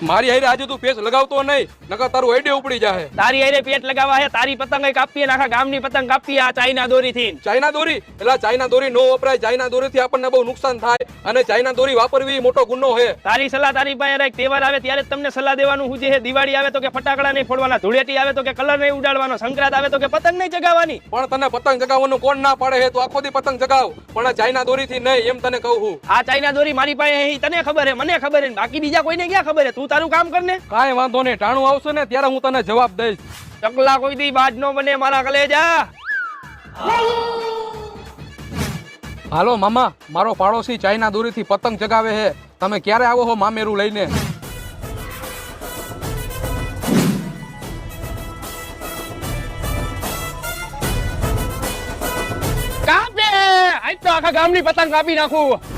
મારી હારે આજે તું ફેસ લગાવતો નહીં, નકર તારું આઈડે ઉપડી જાહે. તારી હારે પેટ લગાવવા હે, તારી પતંગ કાપીએ, આખા ગામની પતંગ કાપીએ આ ચાઇના દોરીથી. ચાઇના દોરી એટલે ચાઇના દોરી નો વપરાય. ચાઇના દોરીથી આપણને બહુ નુકસાન થાય અને ચાઇના દોરી વાપરવી મોટો ગુનો છે. તારી સલાહ તારી પાસે રાખ. તહેવાર આવે ત્યારે જ તમને સલાહ દેવાનું હું છે. દિવાળી આવે તો કે ફટાકડા નહીં ફોડવાના, ધૂળેટી આવે તો કે કલર નહીં ઉડાડવાનો, સંક્રાંત આવે તો કે પતંગ નહીં ચગાવવાની. પણ તને પતંગ ચગાવવાનું કોણ ના પાડે છે? તું આખો દી પતંગ ચગાવ, પણ ચાઇના દોરીથી નહીં, એમ તને કહું છું. આ ચાઇના દોરી મારી પાસે હે, તને ખબર હે, મને ખબર હે, બાકી બીજા કોઈને ક્યાં ખબર હે? તું તારું કામ કર ને. કાંઈ વાંધો નહીં, ટાણું આવશે ને ત્યારે હું તને જવાબ દઈશ. ચકલા કોઈ દી બાજ નો બને મારા કલેજા. હાલો મામા, મારો પાડોશી ચાઇના દોરીથી પતંગ ચગાવે છે. તમે ક્યારે આવો છો મામેરું લઈને? કાપે આજ તો આખા ગામની પતંગ કાપી નાખું.